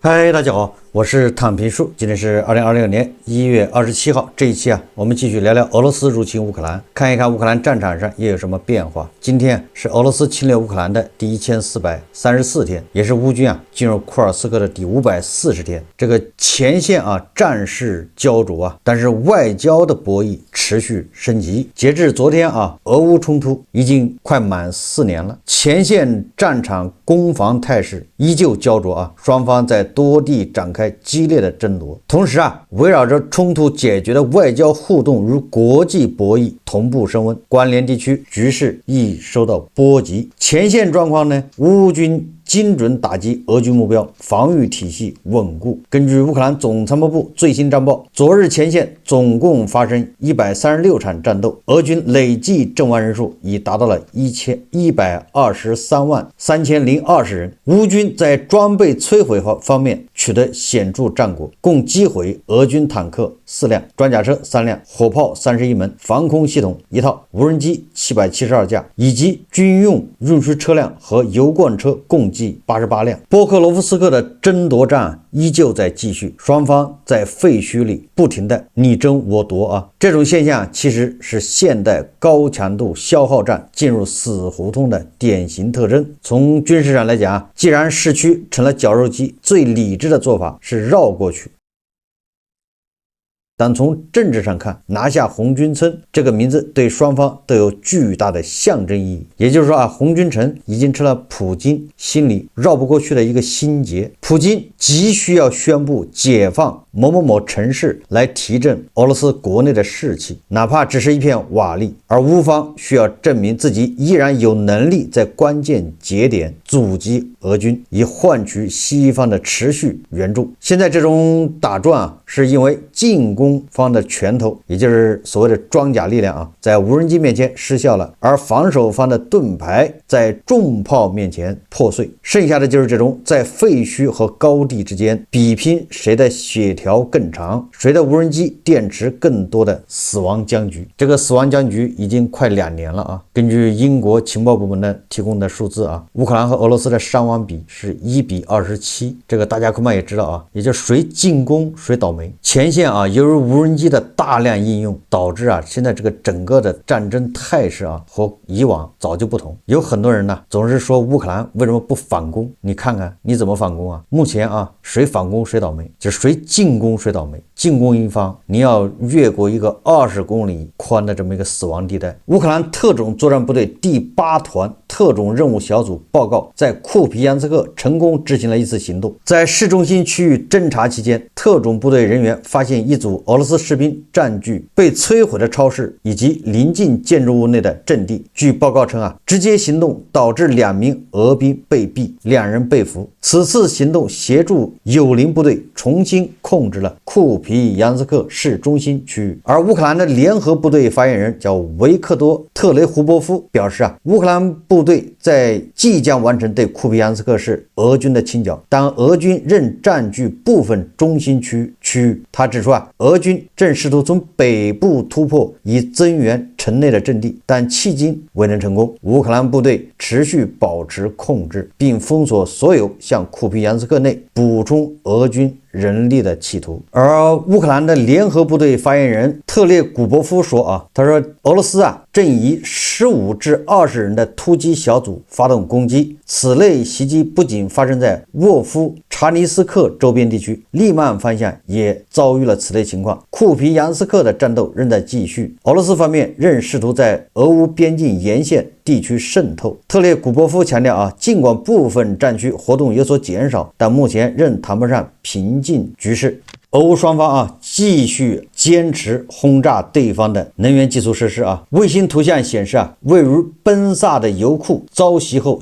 嗨，大家好，我是躺平叔。今天是2026年1月27号。这一期我们继续聊聊俄罗斯入侵乌克兰，看一看乌克兰战场上又有什么变化。今天是俄罗斯侵略乌克兰的第1434天，也是乌军进入库尔斯克的第540天。这个前线战事焦灼但是外交的博弈持续升级。截至昨天俄乌冲突已经快满4年了，前线战场攻防态势依旧焦灼双方在多地展开激烈的争夺，同时围绕着冲突解决的外交互动与国际博弈同步升温，关联地区局势亦受到波及。前线状况呢，乌军精准打击俄军目标，防御体系稳固。根据乌克兰总参谋部最新战报，昨日前线总共发生136场战斗，俄军累计阵亡人数已达到了123万3020人。乌军在装备摧毁方面取得显著战果，共击毁俄军坦克4辆、装甲车3辆、火炮31门、防空系统1套、无人机772架，以及军用运输车辆和油罐车共计88辆。波克罗夫斯克的争夺战依旧在继续，双方在废墟里不停的你争我夺这种现象其实是现代高强度消耗战进入死胡同的典型特征。从军事上来讲既然市区成了绞肉机，最理智的做法是绕过去。但从政治上看，拿下红军村这个名字对双方都有巨大的象征意义。也就是说红军城已经成了普京心里绕不过去的一个心结。普京急需要宣布解放某某某城市来提振俄罗斯国内的士气，哪怕只是一片瓦砾，而乌方需要证明自己依然有能力在关键节点阻击俄军，以换取西方的持续援助。现在这种打转是因为进攻方的拳头，也就是所谓的装甲力量在无人机面前失效了，而防守方的盾牌在重炮面前破碎，剩下的就是这种在废墟和高地之间比拼谁的血条更长，谁的无人机电池更多的死亡僵局。这个死亡僵局已经快2年了根据英国情报部门的提供的数字乌克兰和俄罗斯的伤亡比是1:27，这个大家恐怕也知道也就是谁进攻谁倒霉。前线由于无人机的大量应用，导致现在这个整个的战争态势和以往早就不同。有很多人总是说乌克兰为什么不反攻，你看看你怎么反攻目前谁反攻谁倒霉，就是谁进攻谁倒霉。进攻一方你要越过一个20公里宽的这么一个死亡地带。乌克兰特种作战部队第8团特种任务小组报告，在库皮扬斯克成功执行了一次行动。在市中心区域侦察期间，特种部队人员发现一组俄罗斯士兵占据被摧毁的超市以及临近建筑物内的阵地。据报告称直接行动导致2名俄兵被毙，2人被俘。此次行动协助友邻部队重新控制了库皮扬斯克市中心区域。而乌克兰的联合部队发言人叫维克多·特雷胡波夫表示乌克兰部队在即将完成对库皮扬斯克市俄军的清剿，但俄军仍占据部分中心区域。他指出俄军正试图从北部突破以增援城内的阵地，但迄今未能成功。乌克兰部队持续保持控制，并封锁所有向库皮扬斯克内补充俄军人力的企图。而乌克兰的联合部队发言人特列古波夫说他说俄罗斯正以15至20人的突击小组发动攻击。此类袭击不仅发生在沃夫查尼斯克周边地区，利曼方向也遭遇了此类情况。库皮扬斯克的战斗仍在继续，俄罗斯方面仍试图在俄乌边境沿线地区渗透。特列古波夫强调尽管部分战区活动有所减少，但目前仍谈不上平静局势。俄乌双方继续坚持轰炸对方的能源基础设施卫星图像显示位于奔萨的油库遭袭后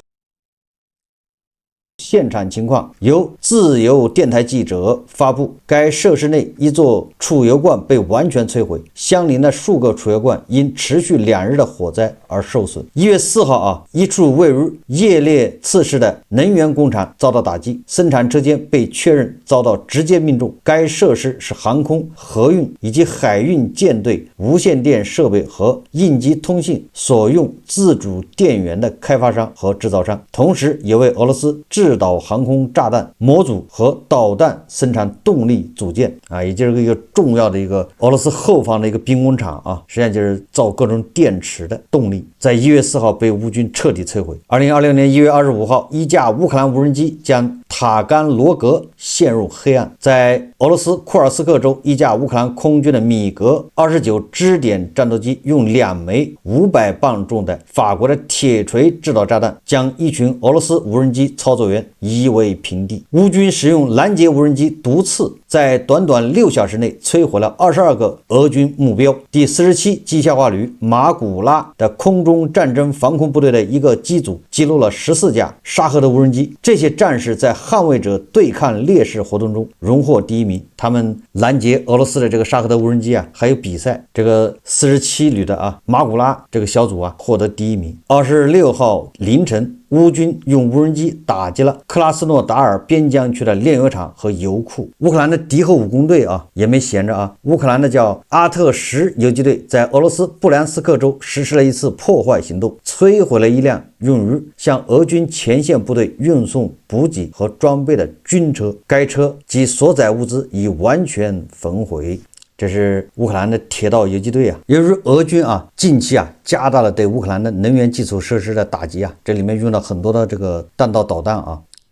现场情况由自由电台记者发布。该设施内一座储油罐被完全摧毁，相邻的数个储油罐因持续2日的火灾而受损。1月4号一处位于叶列次市的能源工厂遭到打击，生产车间被确认遭到直接命中。该设施是航空、河运以及海运舰队无线电设备和应急通信所用自主电源的开发商和制造商，同时也为俄罗斯制制导航空炸弹模组和导弹生产动力组件啊，也就是一个重要的一个俄罗斯后方的一个兵工厂啊，实际上就是造各种电池的动力，在1月4号被乌军彻底摧毁。2026年1月25号，一架乌克兰无人机将塔甘罗格陷入黑暗。在俄罗斯库尔斯克州，一架乌克兰空军的米格29支点战斗机用2枚500磅重的法国的铁锤制导炸弹，将一群俄罗斯无人机操作员夷为平地。乌军使用拦截无人机毒刺，在短短6小时内摧毁了22个俄军目标。第47机械化旅马古拉的空中战争防空部队的一个机组击落了14架沙赫的无人机。这些战士在捍卫者对抗烈士活动中荣获第1名。他们拦截俄罗斯的这个沙赫的无人机啊，还有比赛，这个47旅的马古拉这个小组获得第1名。26号凌晨，乌军用无人机打击了克拉斯诺达尔边疆区的炼油厂和油库。乌克兰的敌后武工队也没闲着乌克兰的叫阿特什游击队在俄罗斯布良斯克州实施了一次破坏行动，摧毁了一辆用于向俄军前线部队运送补给和装备的军车，该车及所载物资已完全焚毁。这是乌克兰的铁道游击队由于俄军近期加大了对乌克兰的能源基础设施的打击这里面用了很多的这个弹道导弹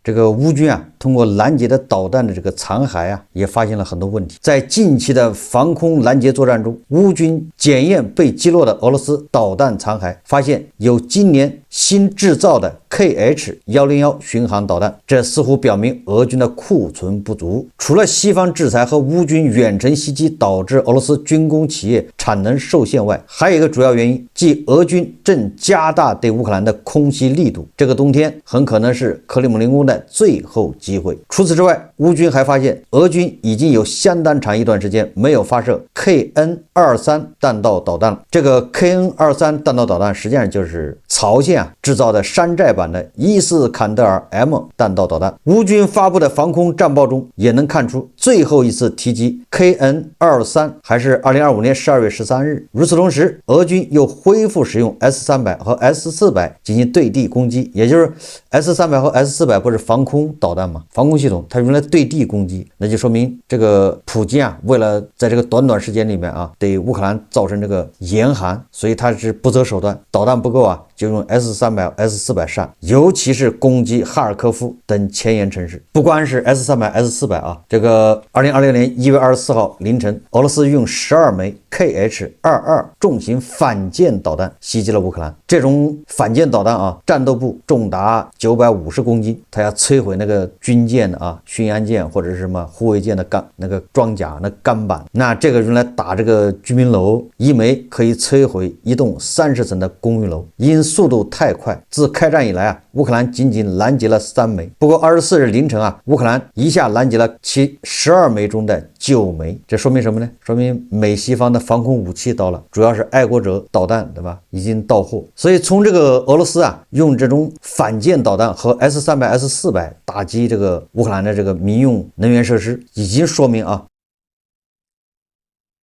这个乌军通过拦截的导弹的这个残骸也发现了很多问题。在近期的防空拦截作战中，乌军检验被击落的俄罗斯导弹残骸，发现有今年新制造的 KH-101 巡航导弹，这似乎表明俄军的库存不足。除了西方制裁和乌军远程袭击导致俄罗斯军工企业产能受限外，还有一个主要原因，即俄军正加大对乌克兰的空袭力度。这个冬天很可能是克里姆林宫的最后机会。除此之外，乌军还发现俄军已经有相当长一段时间没有发射 KN-23 弹道导弹了。这个 KN-23 弹道导弹实际上就是朝鲜制造的山寨版的伊斯坎德尔 M 弹道导弹。乌军发布的防空战报中也能看出，最后一次提及 KN-23 还是2025年12月13日。与此同时，俄军又恢复使用 S-300 和 S-400 进行对地攻击，也就是 S-300 和 S-400 不是防空导弹吗？防空系统它用来对地攻击，那就说明这个普京为了在这个短短时间里面对乌克兰造成这个严寒，所以他是不择手段，导弹不够就用 S-300 S-400 上，尤其是攻击哈尔科夫等前沿城市。不光是 S-300 S-400这个2026年1月24号凌晨，俄罗斯用12枚 KH-22 重型反舰导弹袭击了乌克兰。这种反舰导弹战斗部重达950公斤，它要摧毁那个军舰的巡洋舰或者是什么护卫舰的那个装甲那钢板。那这个用来打这个居民楼，一枚可以摧毁一栋30层的公寓楼。因速度太快，自开战以来乌克兰仅仅拦截了3枚。不过24日凌晨乌克兰一下拦截了其12枚中的9枚。这说明什么呢？说明美西方的防空武器到了，主要是爱国者导弹，对吧？已经到货。所以从这个俄罗斯用这种反舰导弹和 S-300 S-400 打击这个乌克兰的这个民用能源设施，已经说明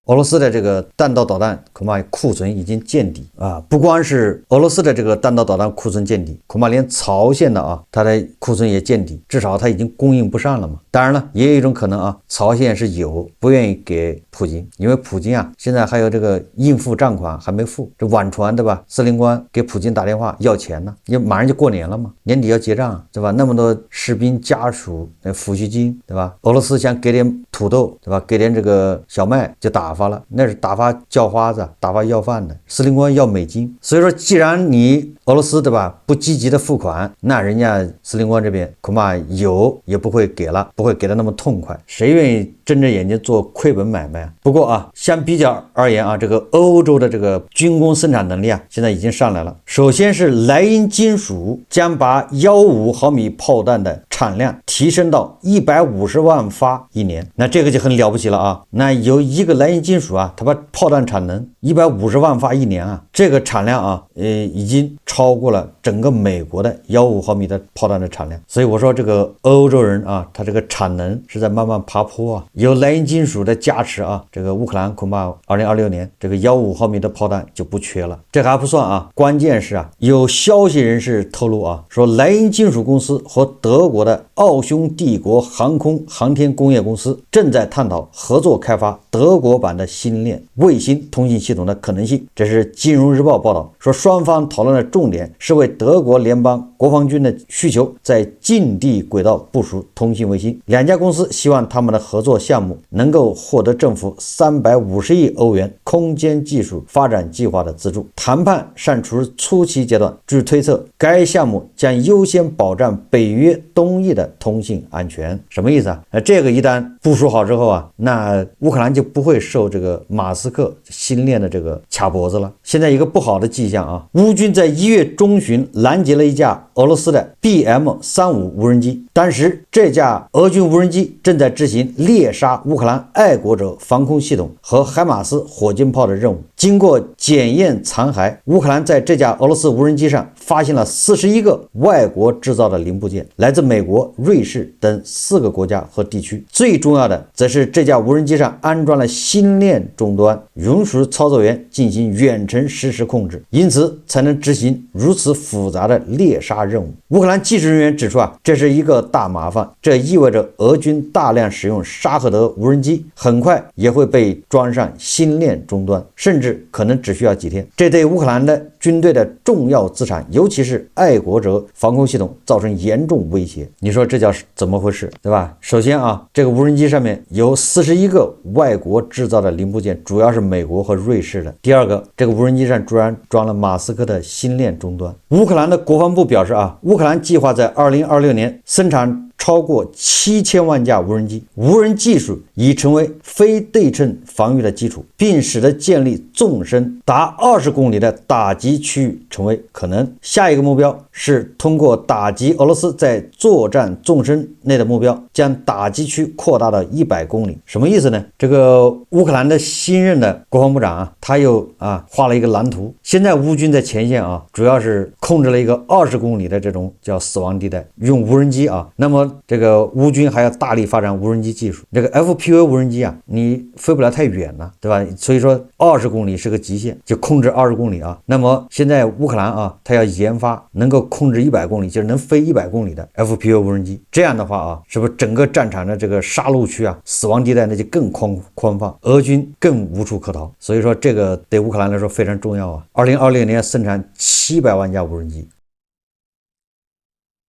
俄罗斯的这个弹道导弹恐怕库存已经见底不光是俄罗斯的这个弹道导弹库存见底，恐怕连朝鲜的它的库存也见底，至少它已经供应不上了嘛。当然了，也有一种可能朝鲜是有不愿意给普京，因为普京现在还有这个应付账款还没付，这晚传对吧？司令官给普京打电话要钱呢，你马上就过年了嘛，年底要结账对吧？那么多士兵家属抚恤金对吧？俄罗斯想给点土豆对吧？给点这个小麦就打发了，那是打发叫花子，打发要饭的。司令官要美金，所以说既然你俄罗斯对吧不积极的付款，那人家司令官这边恐怕有也不会给了，不会给的那么痛快。谁愿意睁着眼睛做亏本买卖不过相比较而言这个欧洲的这个军工生产能力现在已经上来了。首先是莱茵金属将把155毫米炮弹的产量提升到150万发一年，那这个就很了不起了那有一个莱茵金属它把炮弹产能150万发一年这个产量已经超过了整个美国的155毫米的炮弹的产量。所以我说这个欧洲人他这个产能是在慢慢爬坡有莱茵金属的加持啊，这个乌克兰恐怕2026年这个155毫米的炮弹就不缺了。这还不算啊，关键是啊，有消息人士透露啊，说莱茵金属公司和德国的奥匈帝国航空航天工业公司正在探讨合作开发德国版的星链卫星通信系统的可能性。这是金融日报报道说，双方讨论的重点是为德国联邦国防军的需求在近地轨道部署通信卫星。两家公司希望他们的合作项目能够获得政府350亿欧元空间技术发展计划的资助。谈判尚处初期阶段，据推测，该项目将优先保障北约东翼的通信安全。什么意思啊？这个一旦部署好之后啊，那乌克兰就不会受这个马斯克星链的这个卡脖子了。现在一个不好的迹象啊，乌军在1月中旬拦截了一架俄罗斯的 BM-35无人机，当时这架俄军无人机正在执行猎杀乌克兰爱国者防空系统和海马斯火箭炮的任务。经过检验残骸，乌克兰在这架俄罗斯无人机上发现了41个外国制造的零部件，来自美国、瑞士等4个国家和地区。最重要的则是这架无人机上安装了星链终端，允许操作员进行远程实时控制，因此才能执行如此复杂的猎杀任务。乌克兰技术人员指出啊，这是一个大麻烦，这意味着俄军大量使用沙赫德无人机很快也会被装上星链终端，甚至可能只需要几天。这对乌克兰的军队的重要资产，尤其是爱国者防空系统造成严重威胁。你说这叫怎么回事，对吧？首先啊，这个无人机上面有41个外国制造的零部件，主要是美国和瑞士的。第二个，这个无人机上居然装了马斯克的星链终端。乌克兰的国防部表示啊，乌克兰计划在2026年生产超过7000万架无人机。无人技术已成为非对称防御的基础，并使得建立纵深达20公里的打击区域成为可能。下一个目标是通过打击俄罗斯在作战纵深内的目标，将打击区扩大到100公里。什么意思呢？这个乌克兰的新任的国防部长啊，他又画了一个蓝图。现在乌军在前线啊，主要是控制了一个20公里的这种叫死亡地带，用无人机啊。那么这个乌军还要大力发展无人机技术。这个 FPV 无人机啊，你飞不了太远了，对吧？所以说20公里是个极限，就控制20公里啊。那么现在乌克兰啊，它要研发能够控制100公里，就是能飞100公里的 FPV 无人机。这样的话啊，是不是整个战场的这个杀戮区啊，死亡地带那就更宽放，俄军更无处可逃。所以说这个对乌克兰来说非常重要啊。2026年生产700万架无人机。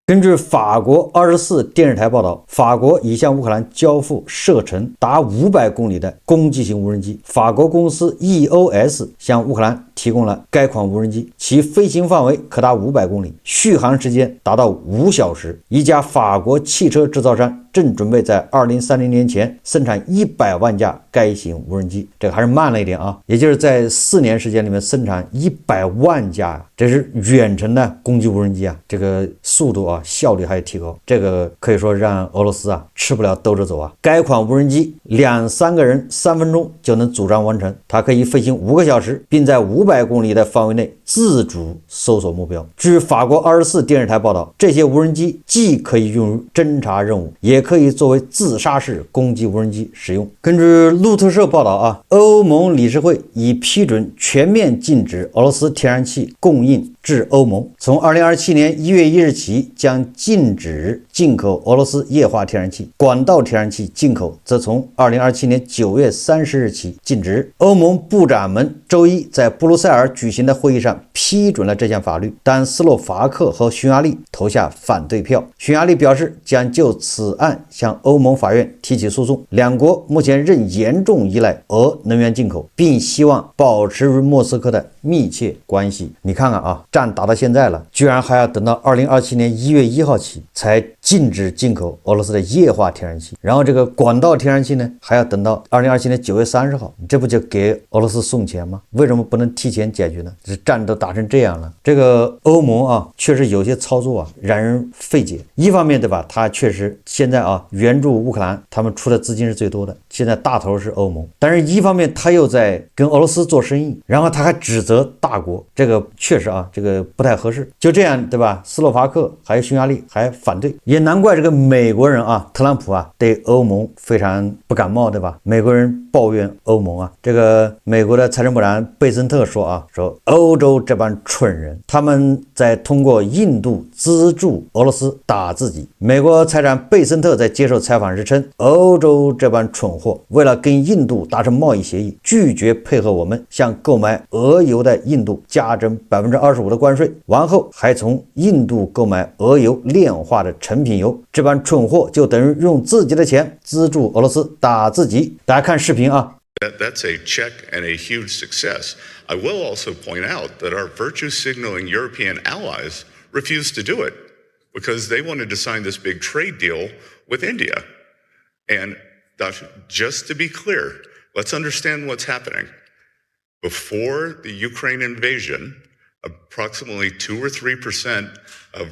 根据法国24电视台报道，法国已向乌克兰交付射程达500公里的攻击型无人机。法国公司 EOS 向乌克兰提供了该款无人机，其飞行范围可达500公里，续航时间达到5小时。一家法国汽车制造商正准备在2030年前生产100万架该型无人机，这个还是慢了一点啊，也就是在4年时间里面生产100万架，这是远程的攻击无人机啊，这个速度啊效率还有提高，这个可以说让俄罗斯啊吃不了兜着走啊。该款无人机2-3个人3分钟就能组装完成，它可以飞行5个小时，并在500公里的范围内自主搜索目标。据法国24电视台报道，这些无人机既可以用于侦察任务，也可以作为自杀式攻击无人机使用。根据路透社报道啊，欧盟理事会已批准全面禁止俄罗斯天然气供应至欧盟，从2027年1月1日起将禁止进口俄罗斯液化天然气，管道天然气进口则从2027年9月30日起禁止。欧盟部长们周一在布鲁塞尔举行的会议上批准了这项法律，但斯洛伐克和匈牙利投下反对票。匈牙利表示将就此案向欧盟法院提起诉讼。两国目前仍严重依赖俄能源进口，并希望保持与莫斯科的密切关系。你看看啊，战打到现在了，居然还要等到2027年1月1号起才禁止进口俄罗斯的液化天然气，然后这个管道天然气呢还要等到2027年9月30号，这不就给俄罗斯送钱吗？为什么不能提前解决呢？这战都打成这样了，这个欧盟啊确实有些操作啊让人费解。一方面对吧，他确实现在啊援助乌克兰他们出的资金是最多的，现在大头是欧盟，但是一方面他又在跟俄罗斯做生意，然后他还指责则大国，这个确实啊，这个不太合适。就这样，对吧？斯洛伐克还有匈牙利还反对，也难怪这个美国人啊，特朗普啊，对欧盟非常不感冒，对吧？美国人抱怨欧盟啊，这个美国的财政部长贝森特说啊，说欧洲这帮蠢人，他们在通过印度资助俄罗斯打自己。美国财长贝森特在接受采访时称，欧洲这帮蠢货为了跟印度达成贸易协议，拒绝配合我们，向购买俄油的印度加征25%的关税，完后还从印度购买俄油炼化的成品油。这帮蠢货就等于用自己的钱资助俄罗斯打自己。大家看视频啊。That's a check and a huge success. I will also point out that our virtue signaling European allies refused to do it because they wanted to sign this big trade deal with India. And just to be clear, let's understand what's happening. Before the Ukraine invasion, approximately 2 or 3% of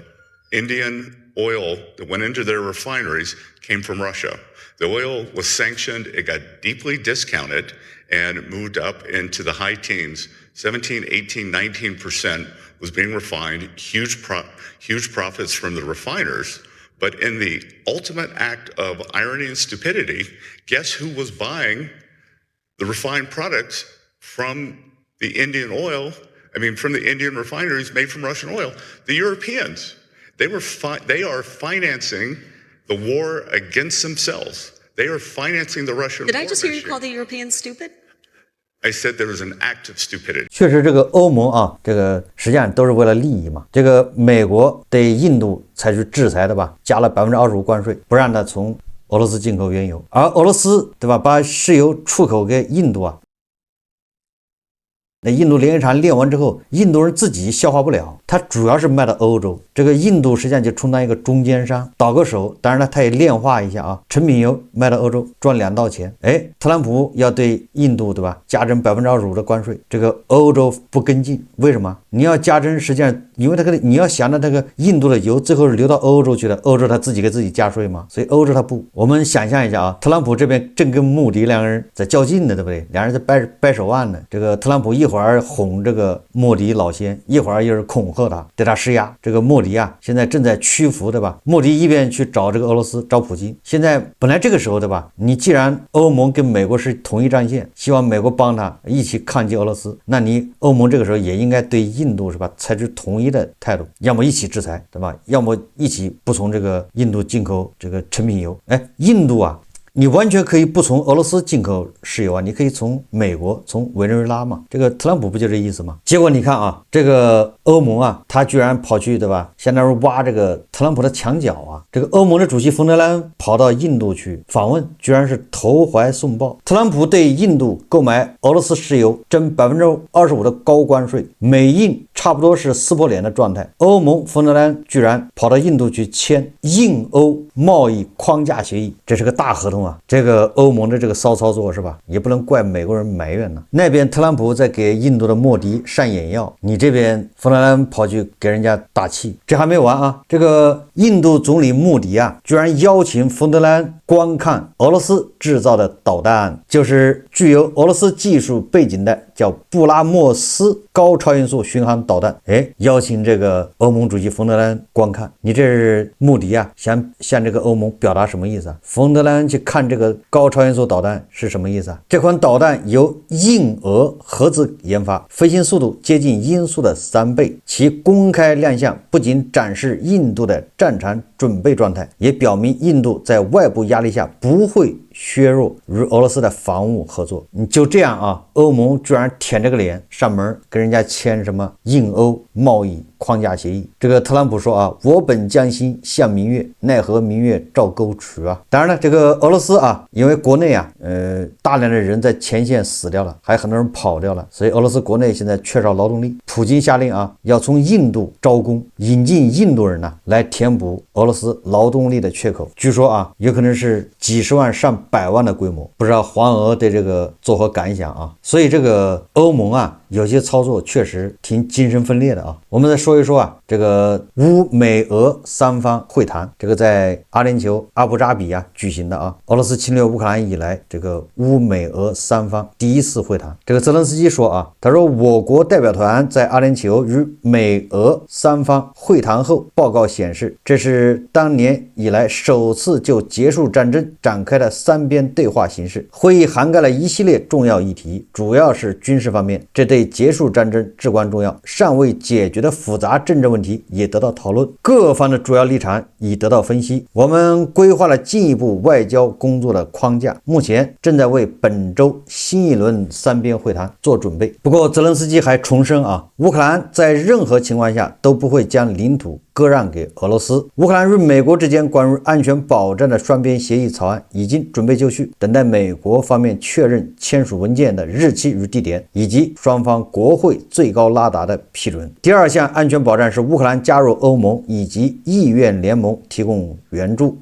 Indian oil that went into their refineries came from Russia. The oil was sanctioned, it got deeply discounted, and moved up into the high teens. 17, 18, 19% was being refined, huge profits from the refiners. But in the ultimate act of irony and stupidity, guess who was buying the refined products from the Indian oil? From the Indian refineries made from Russian oil? The Europeans. They are financing the war against themselves. They are financing the Russian war. Did I just hear you call the Europeans stupid? I said there was an act of stupidity. 确实，这个欧盟啊，这个实际上都是为了利益嘛。这个美国对印度采取制裁的吧，加了25%关税，不让它从俄罗斯进口原油，而俄罗斯对吧，把石油出口给印度啊。那印度炼油厂炼完之后，印度人自己消化不了，它主要是卖到欧洲。这个印度实际上就充当一个中间商，倒个手。当然了，它也炼化一下啊，成品油卖到欧洲赚2道钱。特朗普要对印度对吧加征25%的关税，这个欧洲不跟进，为什么？你要加征，实际上因为你要想着这个印度的油最后是流到欧洲去的，欧洲他自己给自己加税嘛，所以欧洲他不。我们想象一下啊，特朗普这边正跟穆迪两个人在较劲呢，对不对？两人在掰手腕呢。这个特朗普一会儿哄这个莫迪老先，一会儿又是恐吓他，对他施压。这个莫迪啊，现在正在屈服，对吧？莫迪一边去找这个俄罗斯，找普京。现在本来这个时候，对吧？你既然欧盟跟美国是同一战线，希望美国帮他一起抗击俄罗斯，那你欧盟这个时候也应该对印度是吧采取统一的态度，要么一起制裁，对吧？要么一起不从这个印度进口这个成品油。印度啊，你完全可以不从俄罗斯进口石油啊，你可以从美国，从委内瑞拉嘛。这个特朗普不就这意思吗？结果你看啊，这个欧盟啊，他居然跑去对吧，相当于挖这个特朗普的墙角啊。这个欧盟的主席冯德莱恩跑到印度去访问，居然是投怀送抱。特朗普对印度购买俄罗斯石油征25%的高关税，美印差不多是撕破脸的状态。欧盟冯德莱恩居然跑到印度去签印欧贸易框架协议，这是个大合同。这个欧盟的这个骚操作是吧，也不能怪美国人埋怨呢。那边特朗普在给印度的莫迪上眼药，你这边冯德莱恩跑去给人家打气。这还没完啊，这个印度总理莫迪啊，居然邀请冯德莱恩观看俄罗斯制造的导弹，就是具有俄罗斯技术背景的叫布拉莫斯高超音速巡航导弹。邀请这个欧盟主席冯德莱恩观看，你这是莫迪啊，想向这个欧盟表达什么意思啊？冯德莱恩去看这个高超音速导弹是什么意思啊？这款导弹由印俄合资研发，飞行速度接近音速的3倍。其公开亮相不仅展示印度的战场准备状态，也表明印度在外部压力下不会削弱与俄罗斯的防务合作。你就这样啊，欧盟居然舔这个脸上门跟人家签什么印欧贸易框架协议。这个特朗普说啊，我本将心向明月，奈何明月照沟渠啊。当然了，这个俄罗斯啊，因为国内啊大量的人在前线死掉了，还有很多人跑掉了，所以俄罗斯国内现在缺少劳动力。普京下令啊，要从印度招工，引进印度人呢来填补俄罗斯劳动力的缺口。据说啊，有可能是几十万上百万的规模，不知道黄俄对这个作何感想啊？所以这个欧盟啊，有些操作确实挺精神分裂的啊。我们再说一说啊，这个乌美俄三方会谈，这个在阿联酋阿布扎比啊举行的啊。俄罗斯侵略乌克兰以来，这个乌美俄三方第一次会谈。这个泽连斯基说啊，他说我国代表团在阿联酋与美俄三方会谈后，报告显示，这是当年以来首次就结束战争展开的三边对话形式。会议涵盖了一系列重要议题，主要是军事方面，这对结束战争至关重要。尚未解决的复杂政治问题也得到讨论，各方的主要立场已得到分析。我们规划了进一步外交工作的框架，目前正在为本周新一轮三边会谈做准备。不过泽连斯基还重申啊，乌克兰在任何情况下都不会将领土割让给俄罗斯。乌克兰与美国之间关于安全保障的双边协议草案已经准备就绪，等待美国方面确认签署文件的日期与地点，以及双方国会最高拉达的批准。第二项安全保障是乌克兰加入欧盟以及意愿联盟提供援助，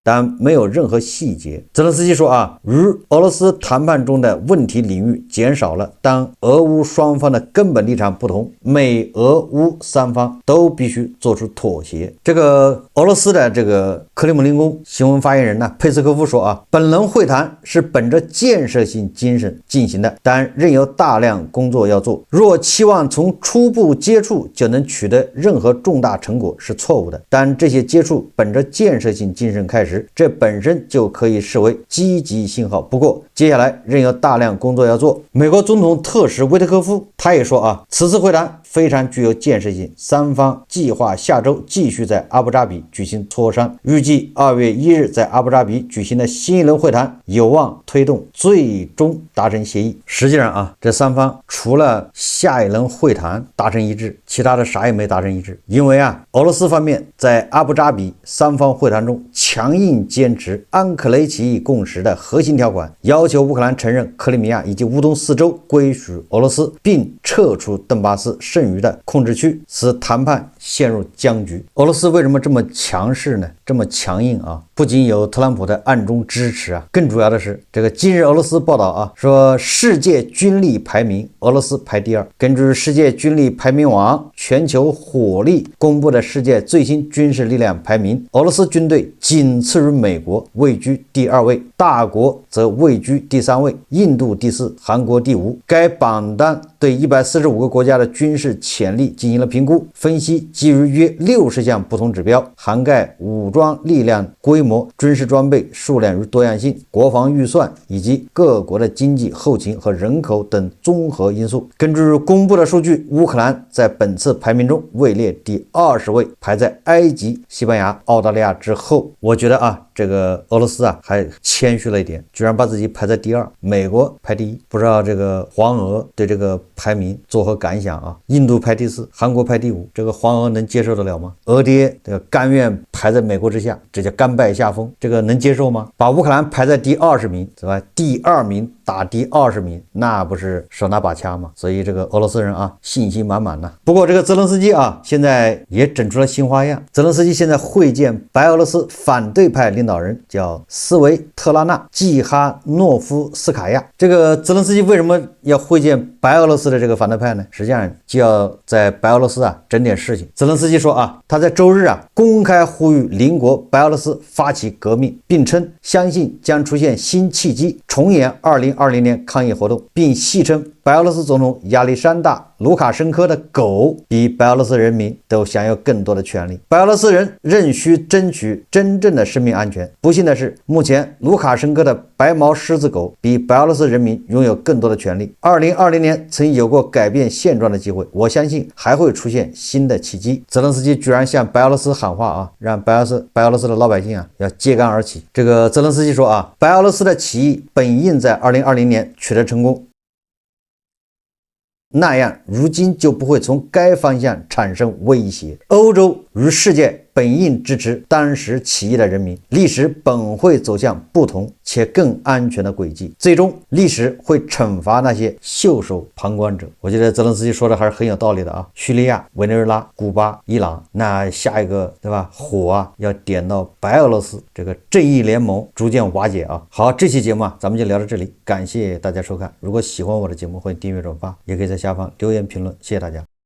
但没有任何细节。泽连斯基说啊，与俄罗斯谈判中的问题领域减少了，当俄乌双方的根本立场不同，美俄乌三方都必须做出妥协。这个俄罗斯的这个克里姆林宫新闻发言人呢，佩斯科夫说啊，本轮会谈是本着建设性精神进行的，但仍有大量工作要做。若期望从初步接触就能取得任何重大成果是错误的，但这些接触本着建设性精神开始，这本身就可以视为积极信号。不过接下来仍有大量工作要做。美国总统特使维特科夫他也说啊，此次会谈非常具有建设性，三方计划下周继续在阿布扎比举行磋商，预计2月1日在阿布扎比举行的新一轮会谈有望推动最终达成协议。实际上啊，这三方除了下一轮会谈达成一致，其他的啥也没达成一致。因为啊，俄罗斯方面在阿布扎比三方会谈中强硬坚持安克雷奇义共识的核心条款，要求乌克兰承认克里米亚以及乌东4州归属俄罗斯，并撤出顿巴斯剩余的控制区，使谈判陷入僵局。俄罗斯为什么这么强势呢？这么强硬啊？不仅有特朗普的暗中支持啊，更主要的是这个今日俄罗斯报道啊，说世界军力排名俄罗斯排第2。根据世界军力排名网全球火力公布的世界最新军事力量排名，俄罗斯军队仅次于美国，位居第2位，大国则位居第3位，印度第4，韩国第5。该榜单对145个国家的军事潜力进行了评估分析，基于约60项不同指标，涵盖武装力量规模、军事装备数量与多样性、国防预算以及各国的经济、后勤和人口等综合因素。根据公布的数据，乌克兰在本次排名中位列第20位，排在埃及、西班牙、澳大利亚之后。我觉得啊，这个俄罗斯啊还谦虚了一点，居然把自己排在第2，美国排第1。不知道这个黄俄对这个排名作何感想啊？印度排第4，韩国排第5，这个黄俄能接受得了吗？俄爹这个甘愿排在美国之下，这叫甘拜下风，这个能接受吗？把乌克兰排在第20名，是吧？第2名打第20名，那不是手拿把掐吗？所以这个俄罗斯人啊信心满满呐。不过这个泽连斯基啊现在也整出了新花样，泽连斯基现在会见白俄罗斯反对派领导人，叫斯维特拉娜·季哈诺夫斯卡娅。这个泽连斯基为什么要会见白俄罗斯的这个反对派呢？实际上就要在白俄罗斯啊整点事情。泽连斯基说啊，他在周日啊公开呼吁邻国白俄罗斯发起革命，并称相信将出现新契机，重演2020年抗议活动，并戏称白俄罗斯总统亚历山大·卢卡申科的狗比白俄罗斯人民都享有更多的权利，白俄罗斯人仍需争取真正的生命安全。不幸的是，目前卢卡申科的白毛狮子狗比白俄罗斯人民拥有更多的权利。2020年曾有过改变现状的机会，我相信还会出现新的契机。泽连斯基居然向白俄罗斯喊话啊，让白俄罗斯的老百姓啊要揭竿而起。这个泽连斯基说啊，白俄罗斯的起义本应在2020年取得成功，那样如今就不会从该方向产生威胁。欧洲与世界本应支持当时起义的人民，历史本会走向不同且更安全的轨迹，最终历史会惩罚那些袖手旁观者。我觉得泽连斯基说的还是很有道理的啊。叙利亚、委内瑞拉、古巴、伊朗，那下一个对吧？火啊要点到白俄罗斯，这个正义联盟逐渐瓦解啊。好，这期节目咱们就聊到这里，感谢大家收看。如果喜欢我的节目，欢迎订阅转发，也可以在下方留言评论，谢谢大家。